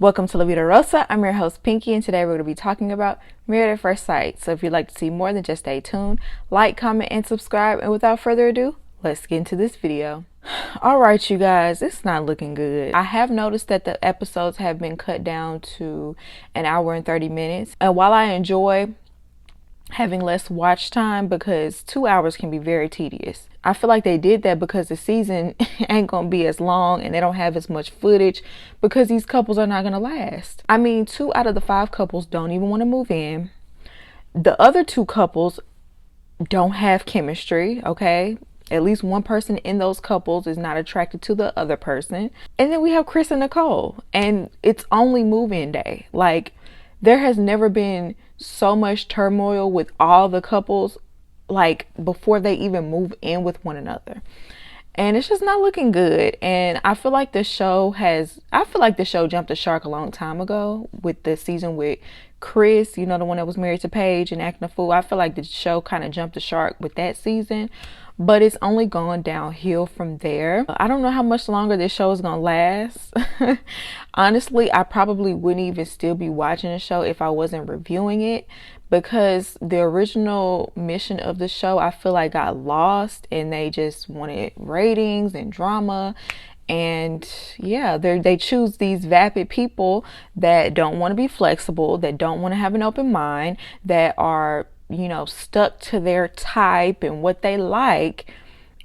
Welcome to La Vida Rosa. I'm your host Pinky, and today we're going to be talking about Married at First Sight. So if you'd like to see more, then just stay tuned, like, comment, and subscribe. And without further ado, let's get into this video. Alright, you guys, it's not looking good. I have noticed that the episodes have been cut down to an hour and 30 minutes. And while I enjoy having less watch time, because 2 hours can be very tedious, I feel like they did that because the season ain't gonna be as long and they don't have as much footage because these couples are not gonna last. I mean, 2 out of the 5 couples don't even want to move in. The other 2 couples don't have chemistry, okay? At least one person in those couples is not attracted to the other person. And then we have Chris and Nicole, and it's only move-in day. Like, there has never been so much turmoil with all the couples, like, before they even move in with one another. And it's just not looking good. And I feel like the show jumped the shark a long time ago with the season with Chris, you know, the one that was married to Paige and acting a fool. I feel like the show kind of jumped the shark with that season, but it's only gone downhill from there. I don't know how much longer this show is gonna last. Honestly, I probably wouldn't even still be watching the show if I wasn't reviewing it, because the original mission of the show, I feel like, got lost, and they just wanted ratings and drama. And yeah, they choose these vapid people that don't want to be flexible, that don't want to have an open mind, that are, you know, stuck to their type and what they like,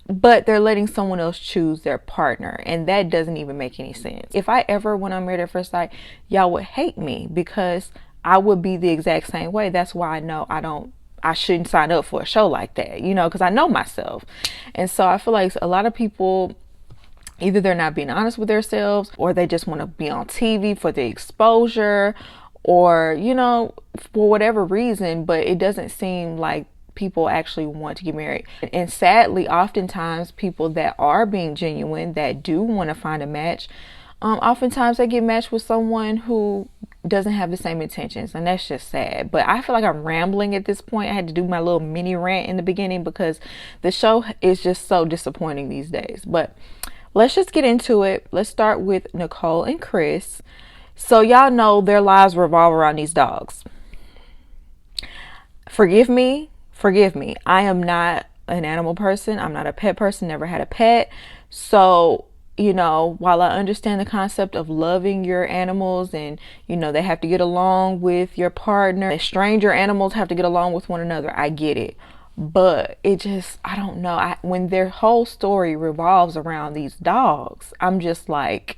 but they're letting someone else choose their partner, and that doesn't even make any sense. If I ever went on Married at First Sight, y'all would hate me because I would be the exact same way. That's why I know I shouldn't sign up for a show like that, you know, because I know myself. And so I feel like a lot of people, either they're not being honest with themselves, or they just want to be on TV for the exposure, or, you know, for whatever reason, but it doesn't seem like people actually want to get married. And sadly, oftentimes people that are being genuine, that do want to find a match, oftentimes they get matched with someone who doesn't have the same intentions, and that's just sad. But I feel like I'm rambling at this point. I had to do my little mini rant in the beginning because the show is just so disappointing these days. But let's just get into it. Let's start with Nicole and Chris. So y'all know their lives revolve around these dogs. Forgive me. I am not an animal person. I'm not a pet person, never had a pet. So, you know, while I understand the concept of loving your animals, and, you know, they have to get along with your partner, stranger animals have to get along with one another, I get it. But it just, I don't know. When their whole story revolves around these dogs, I'm just like,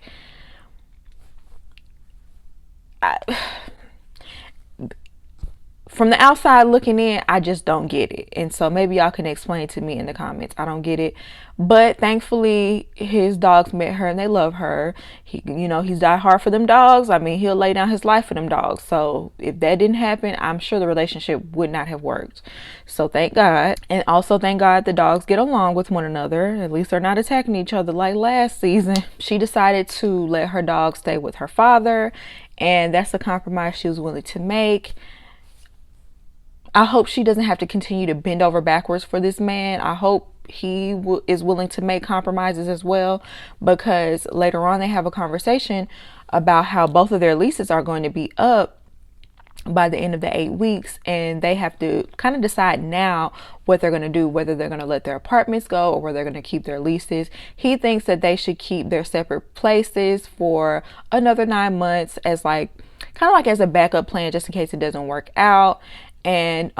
from the outside looking in, I just don't get it. And so maybe y'all can explain it to me in the comments. I don't get it. But thankfully, his dogs met her and they love her. You know, he's died hard for them dogs. I mean, he'll lay down his life for them dogs. So if that didn't happen, I'm sure the relationship would not have worked. So thank God. And also thank God the dogs get along with one another. At least they're not attacking each other like last season. She decided to let her dog stay with her father, and that's a compromise she was willing to make. I hope she doesn't have to continue to bend over backwards for this man. I hope he is willing to make compromises as well, because later on they have a conversation about how both of their leases are going to be up by the end of the 8 weeks, and they have to kind of decide now what they're going to do, whether they're going to let their apartments go or whether they're going to keep their leases. He thinks that they should keep their separate places for another 9 months as kind of like as a backup plan, just in case it doesn't work out. And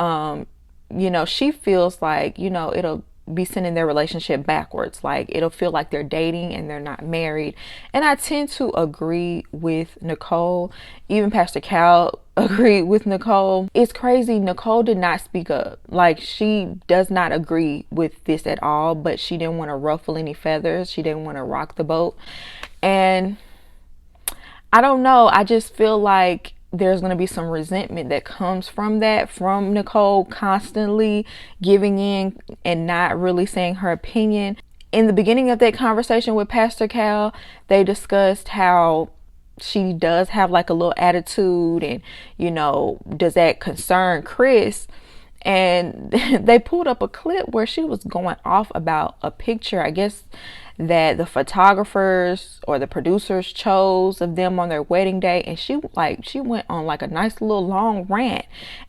you know, she feels like, you know, it'll be sending their relationship backwards. Like, it'll feel like they're dating and they're not married. And I tend to agree with Nicole. Even Pastor Cal agreed with Nicole. It's crazy. Nicole did not speak up. Like, she does not agree with this at all, but she didn't want to ruffle any feathers. She didn't want to rock the boat. And I don't know. I just feel like there's going to be some resentment that comes from that, from Nicole constantly giving in and not really saying her opinion. In the beginning of that conversation with Pastor Cal, they discussed how she does have like a little attitude, and, you know, does that concern Chris? And they pulled up a clip where she was going off about a picture, I guess, that the photographers or the producers chose of them on their wedding day. And she went on like a nice little long rant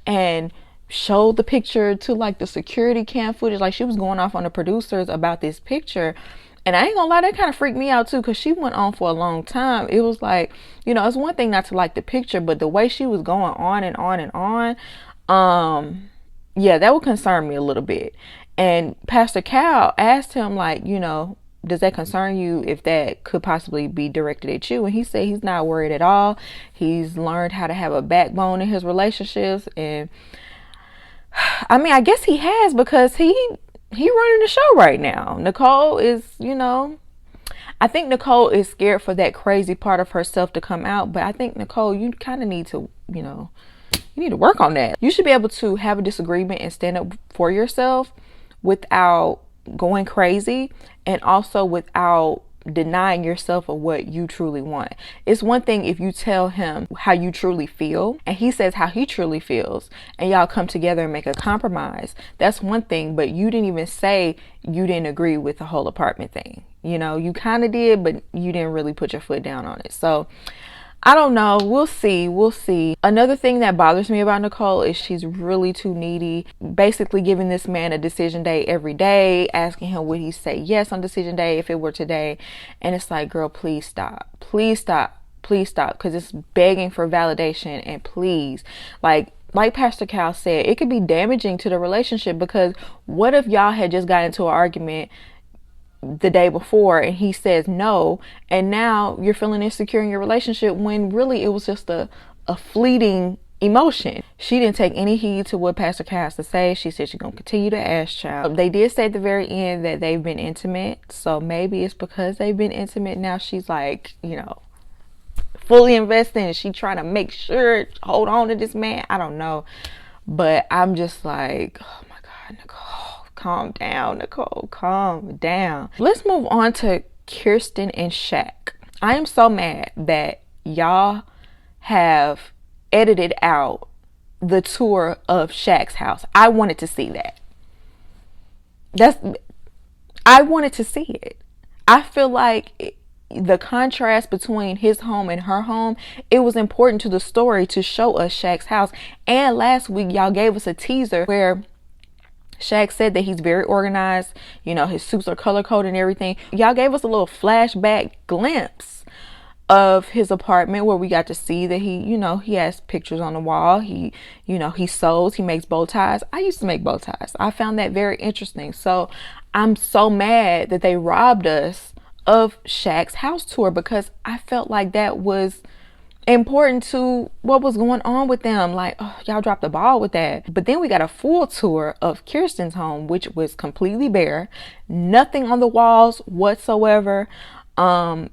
and showed the picture to like the security cam footage. Like, she was going off on the producers about this picture. And I ain't gonna lie, that kind of freaked me out too, because she went on for a long time. It was like, you know, it's one thing not to like the picture, but the way she was going on and on and on, yeah, that would concern me a little bit. And Pastor Cal asked him, like, you know, does that concern you if that could possibly be directed at you? And he said he's not worried at all. He's learned how to have a backbone in his relationships. And I mean, I guess he has, because he running the show right now. Nicole is, you know, I think Nicole is scared for that crazy part of herself to come out. But I think, Nicole, you kind of need to, you know, you need to work on that. You should be able to have a disagreement and stand up for yourself without going crazy, and also without denying yourself of what you truly want. It's one thing if you tell him how you truly feel and he says how he truly feels, and y'all come together and make a compromise. That's one thing, but you didn't even say you didn't agree with the whole apartment thing. You know, you kind of did, but you didn't really put your foot down on it. So I don't know. We'll see. We'll see. Another thing that bothers me about Nicole is she's really too needy. Basically giving this man a decision day every day, asking him would he say yes on decision day if it were today. And it's like, girl, please stop. Please stop. Please stop. Because it's begging for validation. And please, like Pastor Cal said, it could be damaging to the relationship, because what if y'all had just got into an argument the day before and he says no, and now you're feeling insecure in your relationship, when really it was just a fleeting emotion. She didn't take any heed to what Pastor Cal has to say. She said she's gonna continue to ask child. They did say at the very end that they've been intimate, so maybe it's because they've been intimate now she's like, you know, fully invested and she trying to make sure, hold on to this man. I don't know, but I'm just like, oh my God, Nicole, calm down, Nicole, calm down. Let's move on to Kirsten and Shaq. I am so mad that y'all have edited out the tour of Shaq's house. I wanted to see that. I wanted to see it. I feel like the contrast between his home and her home, it was important to the story to show us Shaq's house. And last week y'all gave us a teaser where Shaq said that he's very organized. You know, his suits are color coded and everything. Y'all gave us a little flashback glimpse of his apartment where we got to see that he, you know, he has pictures on the wall. He, you know, he sews, he makes bow ties. I used to make bow ties. I found that very interesting. So I'm so mad that they robbed us of Shaq's house tour, because I felt like that was important to what was going on with them. Like, oh, y'all dropped the ball with that. But then we got a full tour of Kirsten's home, which was completely bare, nothing on the walls whatsoever.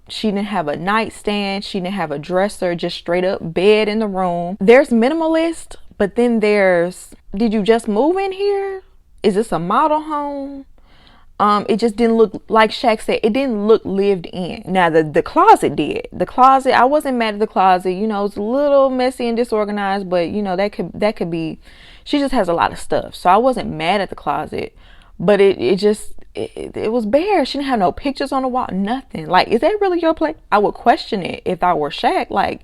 She didn't have a nightstand, she didn't have a dresser, just straight up bed in the room. There's minimalist, but then there's, did you just move in here? Is this a model home? It just didn't look, like Shaq said, it didn't look lived in. Now the closet did. The closet, I wasn't mad at the closet. You know, it's a little messy and disorganized, but you know, that could be, she just has a lot of stuff. So I wasn't mad at the closet, but it was bare. She didn't have no pictures on the wall, nothing. Like, is that really your place? I would question it if I were Shaq. Like,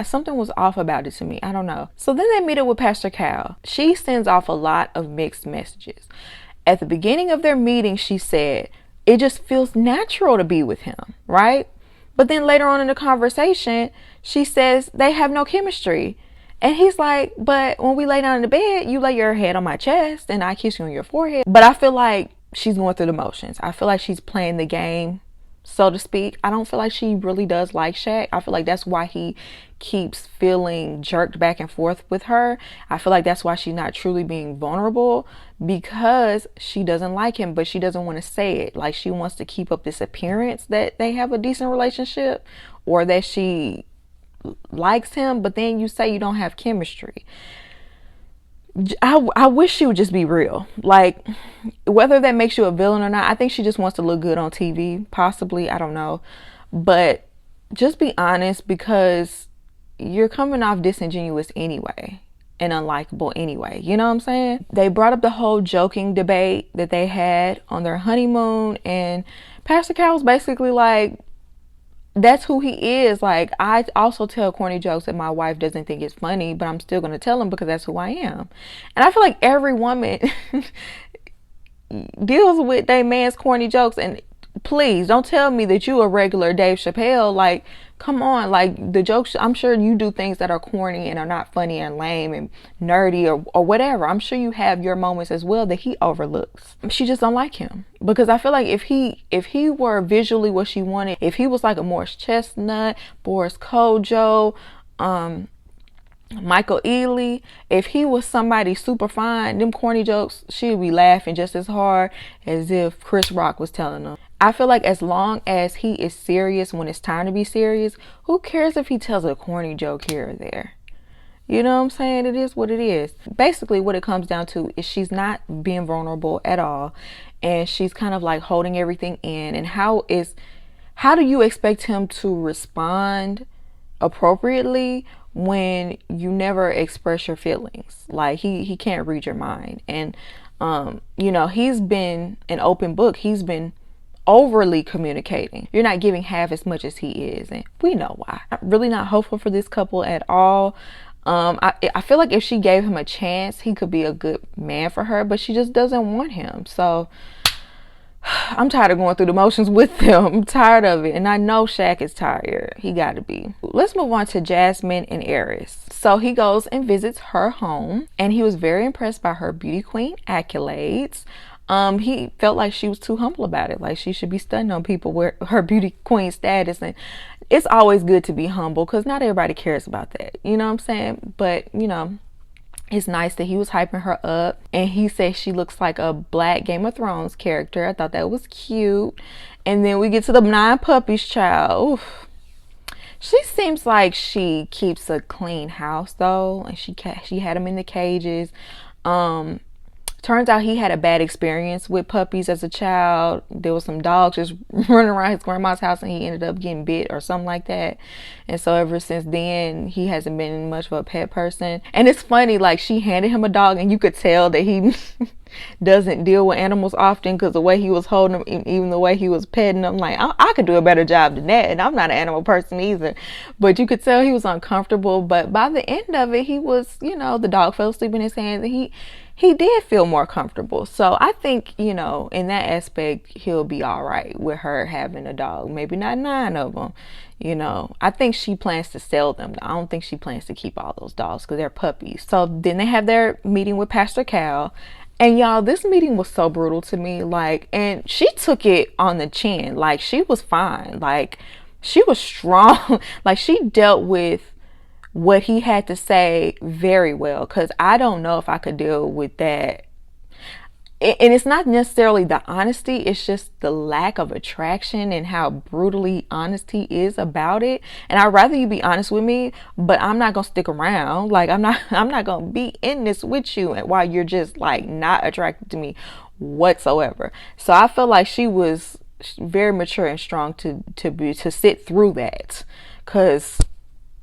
something was off about it to me. I don't know. So then they meet up with Pastor Cal. She sends off a lot of mixed messages. At the beginning of their meeting, she said, it just feels natural to be with him, right? But then later on in the conversation, she says they have no chemistry. And he's like, but when we lay down in the bed, you lay your head on my chest and I kiss you on your forehead. But I feel like she's going through the motions. I feel like she's playing the game, so to speak. I don't feel like she really does like Shaq. I feel like that's why he keeps feeling jerked back and forth with her. I feel like that's why she's not truly being vulnerable, because she doesn't like him, but she doesn't want to say it. Like, she wants to keep up this appearance that they have a decent relationship or that she likes him, but then you say you don't have chemistry. I wish she would just be real. Like, whether that makes you a villain or not, I think she just wants to look good on TV, possibly. I don't know. But just be honest, because you're coming off disingenuous anyway. and unlikable anyway. You know what I'm saying? They brought up the whole joking debate that they had on their honeymoon, and Pastor Cal was basically like, that's who he is. Like, I also tell corny jokes that my wife doesn't think is funny, but I'm still going to tell them because that's who I am. And I feel like every woman deals with their man's corny jokes. And please don't tell me that you a regular Dave Chappelle. Like, come on. Like, the jokes, I'm sure you do things that are corny and are not funny and lame and nerdy or whatever. I'm sure you have your moments as well that he overlooks. She just don't like him, because I feel like if he were visually what she wanted, if he was like a Morris Chestnut, Boris Kojo, Michael Ealy, if he was somebody super fine, them corny jokes, she'd be laughing just as hard as if Chris Rock was telling them. I feel like as long as he is serious when it's time to be serious, who cares if he tells a corny joke here or there? You know what I'm saying? It is what it is. Basically, what it comes down to is she's not being vulnerable at all, and she's kind of like holding everything in. And how do you expect him to respond appropriately when you never express your feelings? Like, he can't read your mind. And you know, he's been an open book. He's been overly communicating. You're not giving half as much as he is, and we know why. I'm really not hopeful for this couple at all. I feel like if she gave him a chance, he could be a good man for her, but she just doesn't want him. So I'm tired of going through the motions with them. I'm tired of it. And I know Shaq is tired. He got to be. Let's move on to Jasmine and Eris. So he goes and visits her home, and he was very impressed by her beauty queen accolades. He felt like she was too humble about it. Like, she should be stunting on people with her beauty queen status. And it's always good to be humble, because not everybody cares about that. You know what I'm saying? But, you know, it's nice that he was hyping her up. And he said she looks like a black Game of Thrones character. I thought that was cute. And then we get to the 9 puppies, child. Oof. She seems like she keeps a clean house, though. And she had them in the cages. Turns out he had a bad experience with puppies as a child. There was some dogs just running around his grandma's house, and he ended up getting bit or something like that. And so ever since then, he hasn't been much of a pet person. And it's funny, like, she handed him a dog, and you could tell that he doesn't deal with animals often, because the way he was holding them, even the way he was petting them, like, I could do a better job than that. And I'm not an animal person either. But you could tell he was uncomfortable. But by the end of it, he was, you know, the dog fell asleep in his hands, and he did feel more comfortable. So I think, you know, in that aspect, he'll be all right with her having a dog. Maybe not 9 of them. You know, I think she plans to sell them. I don't think she plans to keep all those dogs, because they're puppies. So then they have their meeting with Pastor Cal. And y'all, this meeting was so brutal to me. Like, and she took it on the chin. Like, she was fine. Like, she was strong. Like, she dealt with what he had to say very well, because I don't know if I could deal with that. And it's not necessarily the honesty, it's just the lack of attraction and how brutally honest he is about it. And I'd rather you be honest with me, but I'm not gonna stick around. Like, I'm not gonna be in this with you and while you're just like not attracted to me whatsoever. So I feel like she was very mature and strong to sit through that, because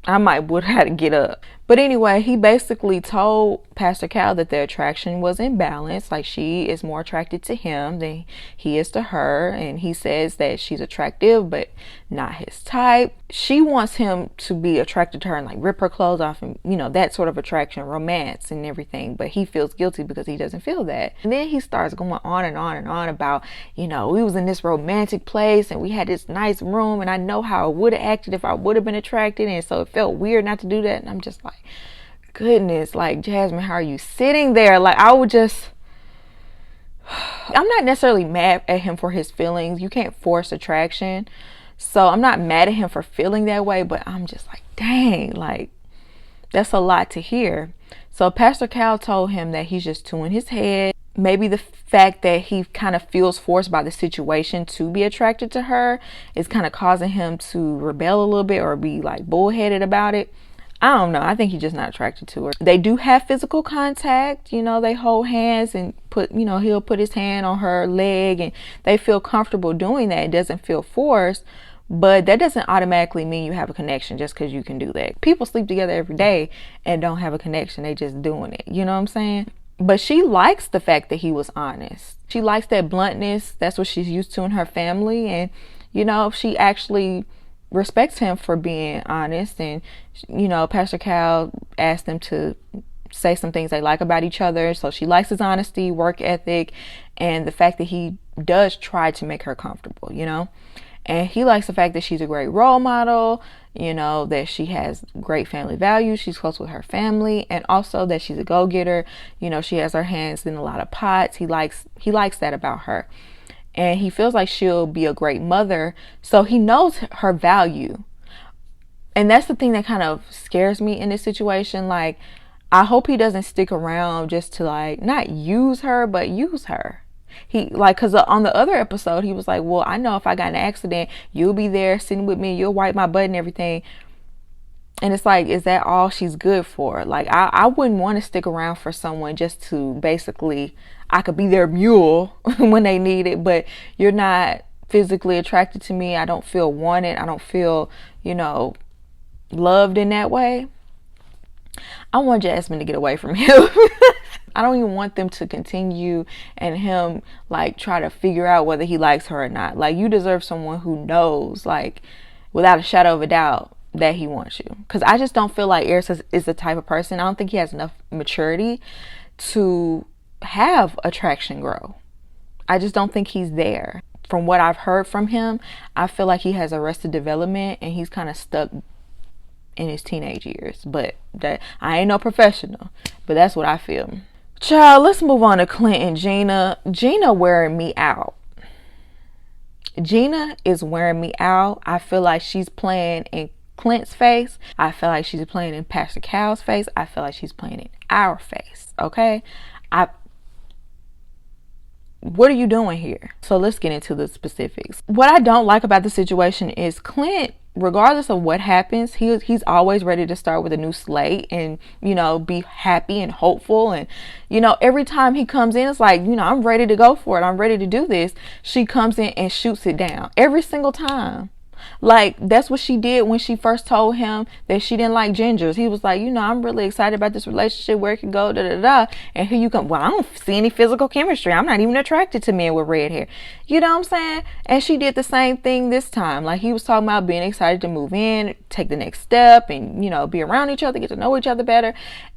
I would have had to get up. But anyway, he basically told Pastor Cal that their attraction was imbalanced. Like, she is more attracted to him than he is to her. And he says that she's attractive, but not his type. She wants him to be attracted to her and like rip her clothes off and, you know, that sort of attraction, romance and everything. But he feels guilty because he doesn't feel that. And then he starts going on and on and on about, you know, we was in this romantic place and we had this nice room, and I know how I would have acted if I would have been attracted. And so it felt weird not to do that. And I'm just like, goodness, like, Jasmine, how are you sitting there? Like, I'm not necessarily mad at him for his feelings. You can't force attraction. So I'm not mad at him for feeling that way, but I'm just like, dang, like, that's a lot to hear. So Pastor Cal told him that he's just too in his head. Maybe the fact that he kind of feels forced by the situation to be attracted to her is kind of causing him to rebel a little bit or be like bullheaded about it. I don't know. I think he's just not attracted to her. They do have physical contact. You know, they hold hands and he'll put his hand on her leg, and they feel comfortable doing that. It doesn't feel forced. But that doesn't automatically mean you have a connection just because you can do that. People sleep together every day and don't have a connection. They just doing it. You know what I'm saying? But she likes the fact that he was honest. She likes that bluntness. That's what she's used to in her family. And, you know, she actually respects him for being honest. And, you know, Pastor Cal asked them to say some things they like about each other. So she likes his honesty, work ethic, and the fact that he does try to make her comfortable, you know. And he likes the fact that she's a great role model, you know, that she has great family values, she's close with her family, and also that she's a go-getter. You know, she has her hands in a lot of pots. He likes that about her. And he feels like she'll be a great mother, so he knows her value. And that's the thing that kind of scares me in this situation. Like, I hope he doesn't stick around just to, like, not use her, but use her. He, like, because on the other episode, he was like, well, I know if I got in an accident, you'll be there sitting with me, you'll wipe my butt and everything. And it's like, is that all she's good for? Like, I wouldn't want to stick around for someone just to basically, I could be their mule when they need it, but you're not physically attracted to me. I don't feel wanted. I don't feel, you know, loved in that way. I want Jasmine to get away from him. I don't even want them to continue and him like try to figure out whether he likes her or not. Like, you deserve someone who knows, like, without a shadow of a doubt, that he wants you. Because I just don't feel like Eris is the type of person. I don't think he has enough maturity to have attraction grow. I just don't think he's there. From what I've heard from him, I feel like he has arrested development and he's kind of stuck in his teenage years. But that, I ain't no professional, but that's what I feel. Child, let's move on to Clint and Gina. Gina wearing me out. Gina is wearing me out. I feel like she's playing in Clint's face. I feel like she's playing in Pastor Cal's face. I feel like she's playing in our face. Okay? What are you doing here? So let's get into the specifics. What I don't like about the situation is Clint, regardless of what happens, he's always ready to start with a new slate and, you know, be happy and hopeful. And, you know, every time he comes in, it's like, you know, I'm ready to go for it. I'm ready to do this. She comes in and shoots it down every single time. Like, that's what she did when she first told him that she didn't like gingers. He was like, you know, I'm really excited about this relationship, where it could go, da da da. And here you come, well, I don't see any physical chemistry. I'm not even attracted to men with red hair. You know what I'm saying? And she did the same thing this time. Like, he was talking about being excited to move in, take the next step, and, you know, be around each other, get to know each other better.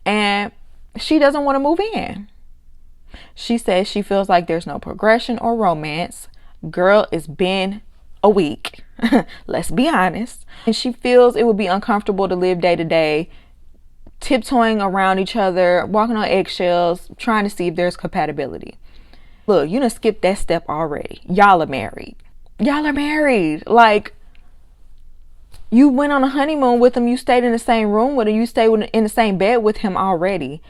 And she doesn't want to move in. She says she feels like there's no progression or romance. Girl, it's been a week. Let's be honest. And she feels it would be uncomfortable to live day to day, tiptoeing around each other, walking on eggshells, trying to see if there's compatibility. Look, you done skipped that step already. Y'all are married. Y'all are married. Like, you went on a honeymoon with him. You stayed in the same room with him. You stayed in the same bed with him already.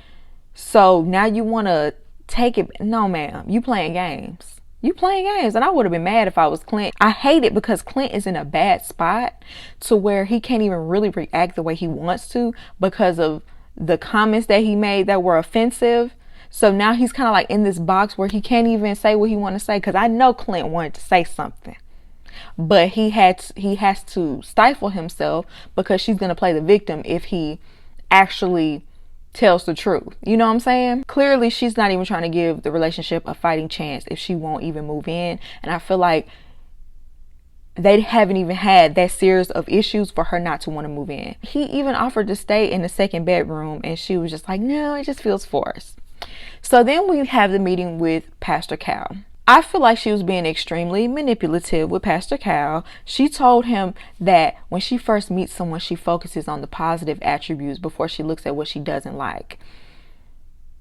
So now you want to take it. No, ma'am. You playing games. You playing games. And I would have been mad if I was Clint. I hate it because Clint is in a bad spot to where he can't even really react the way he wants to because of the comments that he made that were offensive. So now he's kind of like in this box where he can't even say what he wants to say, because I know Clint wanted to say something, but he has to stifle himself because she's going to play the victim if he actually tells the truth. You know what I'm saying? Clearly she's not even trying to give the relationship a fighting chance if she won't even move in. And I feel like they haven't even had that series of issues for her not to want to move in. He even offered to stay in the second bedroom and she was just like, no, it just feels forced. So then we have the meeting with Pastor Cal. I feel like she was being extremely manipulative with Pastor Cal. She told him that when she first meets someone, she focuses on the positive attributes before she looks at what she doesn't like.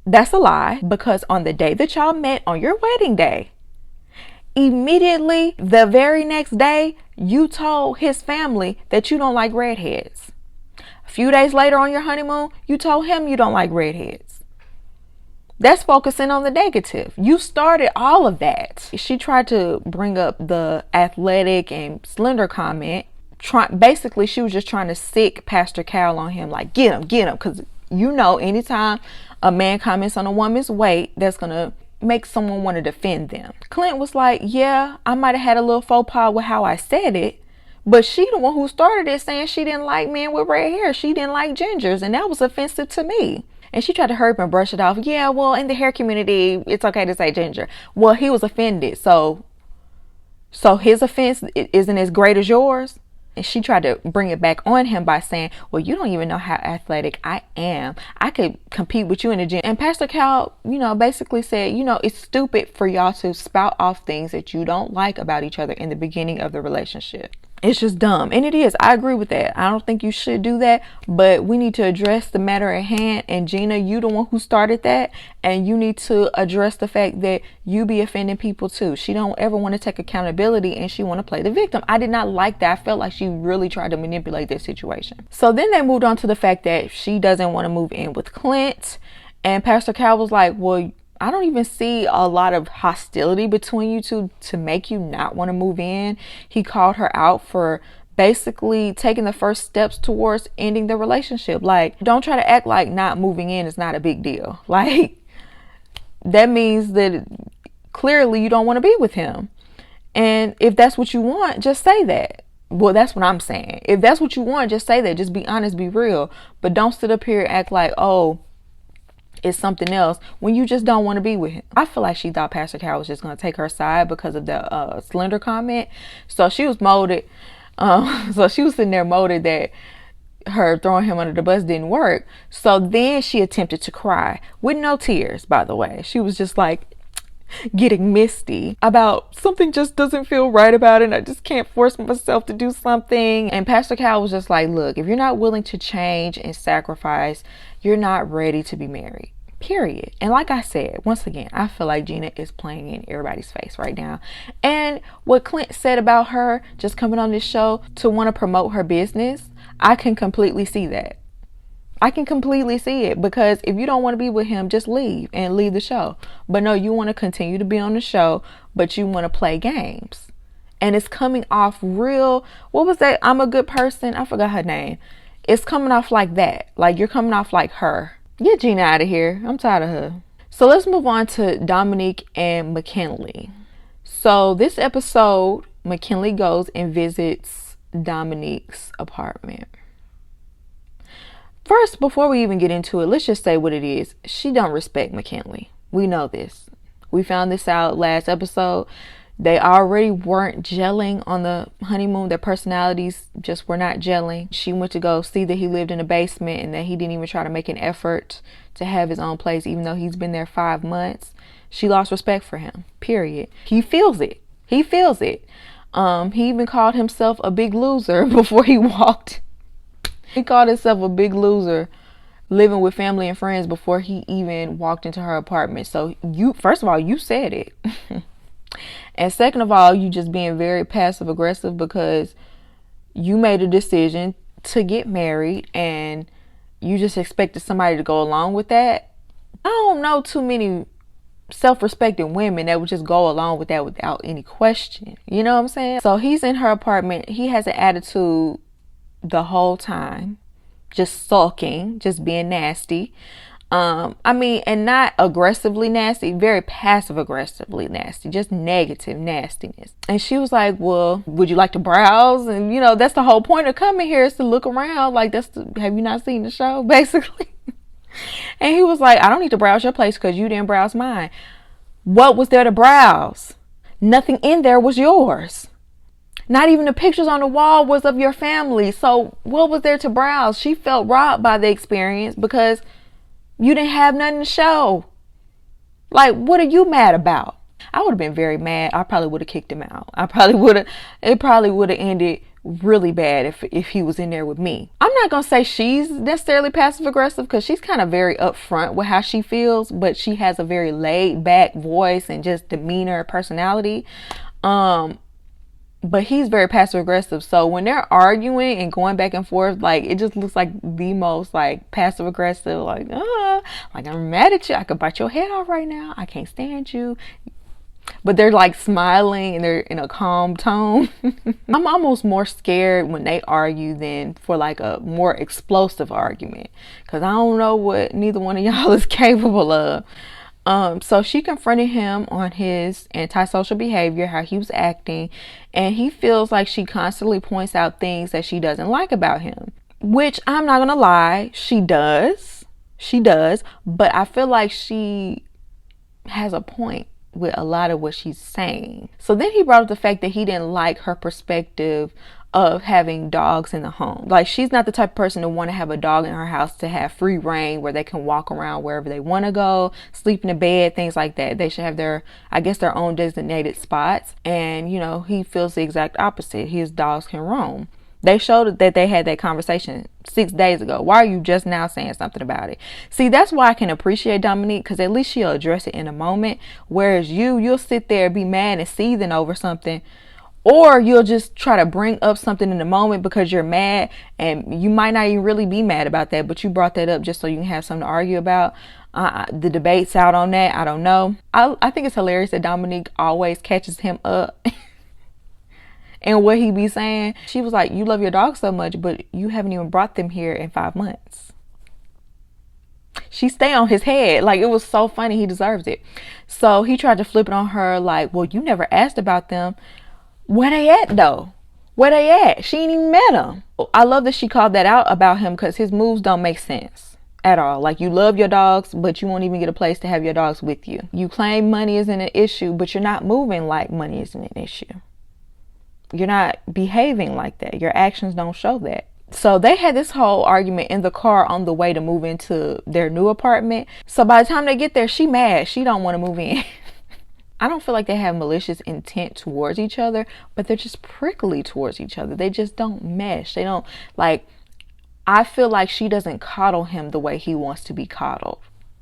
That's a lie, because on the day that y'all met, on your wedding day, immediately the very next day, you told his family that you don't like redheads. A few days later on your honeymoon, you told him you don't like redheads. That's focusing on the negative. You started all of that. She tried to bring up the athletic and slender comment. Basically, she was just trying to sick Pastor Cal on him, like, get him. Because, you know, anytime a man comments on a woman's weight, that's going to make someone want to defend them. Clint was like, yeah, I might have had a little faux pas with how I said it, But she the one who started it, saying she didn't like men with red hair. She didn't like gingers, and that was offensive to me. And she tried to hurry up and brush it off. Yeah, well, in the hair community, it's okay to say ginger. Well, he was offended. So his offense isn't as great as yours. And she tried to bring it back on him by saying, well, you don't even know how athletic I am. I could compete with you in the gym. And Pastor Cal, basically said, it's stupid for y'all to spout off things that you don't like about each other in the beginning of the relationship. It's just dumb. And it is. I agree with that. I don't think you should do that, but we need to address the matter at hand. And Gina, you the one who started that, and you need to address the fact that you be offending people too. She don't ever want to take accountability, and she want to play the victim. I did not like that. I felt like she really tried to manipulate this situation. So then they moved on to the fact that she doesn't want to move in with Clint, and Pastor Cal was like, well, I don't even see a lot of hostility between you two to make you not want to move in. He called her out for basically taking the first steps towards ending the relationship. Like, don't try to act like not moving in is not a big deal. Like, that means that clearly you don't want to be with him. And if that's what you want, just say that. Well, that's what I'm saying. If that's what you want, just say that. Just be honest, be real. But don't sit up here and act like, oh, it's something else when you just don't want to be with him. I feel like she thought Pastor Cal was just going to take her side because of the slender comment. So she was molded. So she was sitting there molded that her throwing him under the bus didn't work. So then she attempted to cry with no tears, by the way. She was just like getting misty about something just doesn't feel right about it. And I just can't force myself to do something. And Pastor Cal was just like, look, if you're not willing to change and sacrifice, you're not ready to be married. Period. And like I said, once again, I feel like Gina is playing in everybody's face right now. And what Clint said about her just coming on this show to want to promote her business, I can completely see that. I can completely see it, because if you don't want to be with him, just leave and leave the show. But no, you want to continue to be on the show, but you want to play games. And it's coming off real, what was that? I'm a good person. I forgot her name. It's coming off like that. Like, you're coming off like her. Get Gina out of here. I'm tired of her. So let's move on to Dominique and McKinley. So this episode, McKinley goes and visits Dominique's apartment. First, before we even get into it, let's just say what it is. She don't respect McKinley. We know this. We found this out last episode. They already weren't gelling on the honeymoon. Their personalities just were not gelling. She went to go see that he lived in a basement and that he didn't even try to make an effort to have his own place, even though he's been there 5 months. She lost respect for him, period. He feels it. He feels it. He even called himself a big loser before he walked. He called himself a big loser living with family and friends before he even walked into her apartment. So first of all, you said it. And second of all, you just being very passive aggressive because you made a decision to get married and you just expected somebody to go along with that. I don't know too many self-respecting women that would just go along with that without any question. You know what I'm saying? So he's in her apartment. He has an attitude the whole time, just sulking, just being nasty. And not aggressively nasty, very passive aggressively nasty, just negative nastiness. And she was like, well, would you like to browse? And that's the whole point of coming here, is to look around. Like, have you not seen the show, basically? And he was like, I don't need to browse your place because you didn't browse mine. What was there to browse? Nothing in there was yours. Not even the pictures on the wall was of your family. So what was there to browse? She felt robbed by the experience because you didn't have nothing to show. Like, what are you mad about? I would have been very mad. I probably would have kicked him out. It probably would have ended really bad if he was in there with me. I'm not going to say she's necessarily passive aggressive because she's kind of very upfront with how she feels, but she has a very laid back voice and just demeanor, personality. But he's very passive aggressive. So when they're arguing and going back and forth, like, it just looks like the most like passive aggressive, like I'm mad at you. I could bite your head off right now. I can't stand you. But they're like smiling and they're in a calm tone. I'm almost more scared when they argue than for like a more explosive argument, because I don't know what neither one of y'all is capable of. So she confronted him on his antisocial behavior, how he was acting, and he feels like she constantly points out things that she doesn't like about him, which I'm not gonna lie, she does, but I feel like she has a point with a lot of what she's saying. So then he brought up the fact that he didn't like her perspective of having dogs in the home. Like, she's not the type of person to want to have a dog in her house to have free reign where they can walk around wherever they want to go, sleep in the bed, things like that. They should have their, I guess, their own designated spots. And, you know, he feels the exact opposite. His dogs can roam. They showed that they had that conversation 6 days ago. Why are you just now saying something about it? See, that's why I can appreciate Dominique, because at least she'll address it in a moment. Whereas you'll sit there, be mad and seething over something. Or you'll just try to bring up something in the moment because you're mad, and you might not even really be mad about that, but you brought that up just so you can have something to argue about. The debate's out on that. I don't know. I think it's hilarious that Dominique always catches him up and what he be saying. She was like, you love your dog so much, but you haven't even brought them here in 5 months. She stay on his head. Like, it was so funny. He deserves it. So he tried to flip it on her like, well, you never asked about them. Where they at though? Where they at? She ain't even met them. I love that she called that out about him, because his moves don't make sense at all. Like, you love your dogs, but you won't even get a place to have your dogs with you. You claim money isn't an issue, but you're not moving like money isn't an issue. You're not behaving like that. Your actions don't show that. So they had this whole argument in the car on the way to move into their new apartment. So by the time they get there, she mad. She don't want to move in. I don't feel like they have malicious intent towards each other, but they're just prickly towards each other. They just don't mesh. They don't, like, I feel like she doesn't coddle him the way he wants to be coddled,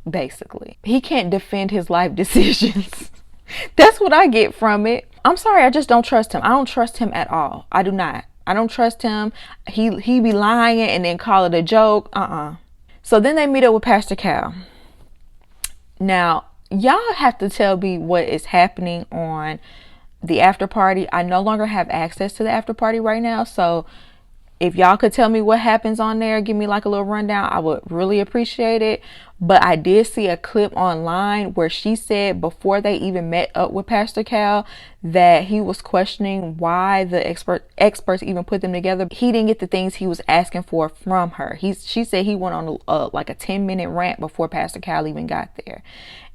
basically. He can't defend his life decisions. That's what I get from it. I'm sorry, I just don't trust him. I don't trust him at all. I do not. I don't trust him. He be lying and then call it a joke. So then they meet up with Pastor Cal. Now, y'all have to tell me what is happening on the after party. I no longer have access to the after party right now, so if y'all could tell me what happens on there, give me like a little rundown, I would really appreciate it. But I did see a clip online where she said before they even met up with Pastor Cal that he was questioning why the experts even put them together. He didn't get the things he was asking for from her. She said he went on like a 10-minute rant before Pastor Cal even got there.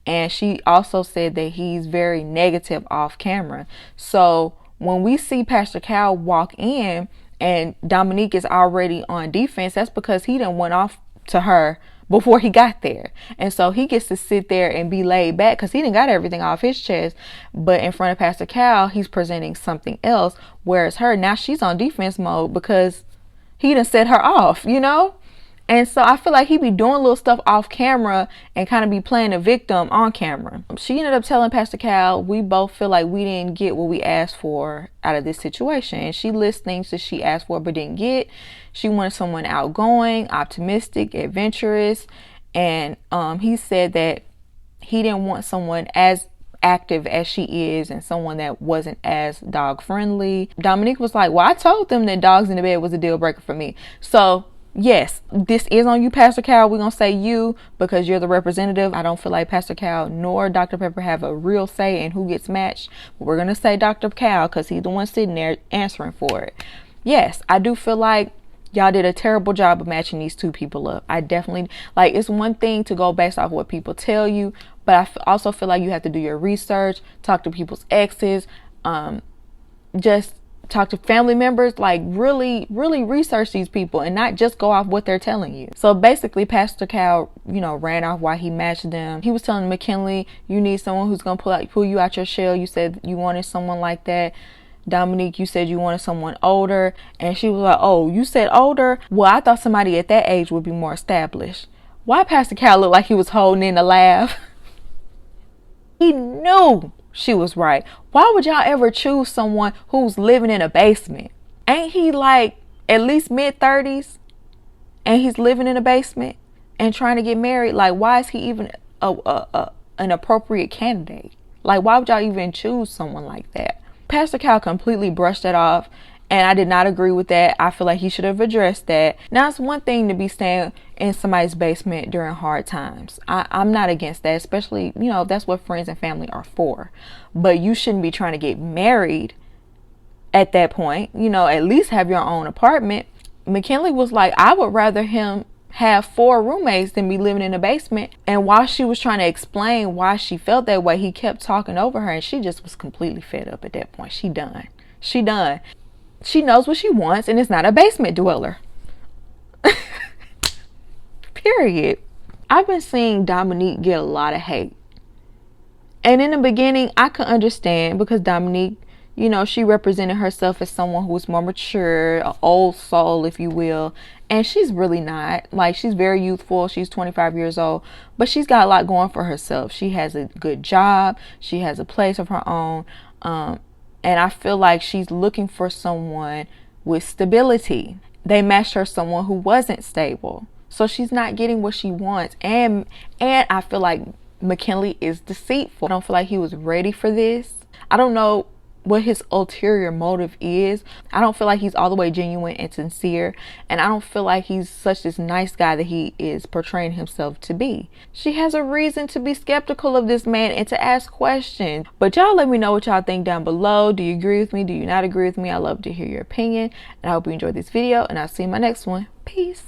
And she also said that he's very negative off camera. So when we see Pastor Cal walk in and Dominique is already on defense, that's because he done went off to her before he got there. And so he gets to sit there and be laid back because he done got everything off his chest. But in front of Pastor Cal, he's presenting something else. Whereas her, now she's on defense mode because he done set her off, you know? And so I feel like he be doing little stuff off camera and kind of be playing a victim on camera. She ended up telling Pastor Cal, we both feel like we didn't get what we asked for out of this situation. And she lists things that she asked for but didn't get. She wanted someone outgoing, optimistic, adventurous. And he said that he didn't want someone as active as she is and someone that wasn't as dog friendly. Dominique was like, well, I told them that dogs in the bed was a deal breaker for me. So yes, this is on you, Pastor Cal. We're going to say you because you're the representative. I don't feel like Pastor Cal nor Dr. Pepper have a real say in who gets matched. But we're going to say Dr. Cal because he's the one sitting there answering for it. Yes, I do feel like y'all did a terrible job of matching these two people up. I definitely, like, it's one thing to go based off what people tell you, but I also feel like you have to do your research, talk to people's exes, just talk to family members, like really research these people and not just go off what they're telling you. So basically Pastor Cal, ran off why he matched them. He was telling McKinley, you need someone who's gonna pull you out your shell. You said you wanted someone like that. Dominique, you said you wanted someone older. And she was like, oh, you said older? Well, I thought somebody at that age would be more established. Why Pastor Cal looked like he was holding in a laugh? He knew she was right. Why would y'all ever choose someone who's living in a basement? Ain't he like at least mid-30s and he's living in a basement and trying to get married? Like, why is he even an appropriate candidate? Like, why would y'all even choose someone like that? Pastor Cal completely brushed that off And I did not agree with that. I feel like he should have addressed that. Now, it's one thing to be staying in somebody's basement during hard times. I'm not against that, especially, you know, that's what friends and family are for. But you shouldn't be trying to get married at that point. You know, at least have your own apartment. McKinley was like, I would rather him have 4 roommates than be living in a basement. And while she was trying to explain why she felt that way, he kept talking over her, and she just was completely fed up at that point. She done. She knows what she wants, and it's not a basement dweller. Period. I've been seeing Dominique get a lot of hate. And in the beginning, I could understand, because Dominique, you know, she represented herself as someone who was more mature, an old soul, if you will. And she's really not. Like, she's very youthful. She's 25 years old. But she's got a lot going for herself. She has a good job. She has a place of her own. And I feel like she's looking for someone with stability. They matched her someone who wasn't stable. So she's not getting what she wants. And I feel like McKinley is deceitful. I don't feel like he was ready for this. I don't know what his ulterior motive is. I don't feel like he's all the way genuine and sincere, and I don't feel like he's such this nice guy that he is portraying himself to be. She has a reason to be skeptical of this man and to ask questions. But y'all let me know what y'all think down below. Do you agree with me? Do you not agree with me? I love to hear your opinion, and I hope you enjoyed this video, and I'll see you in my next one. Peace.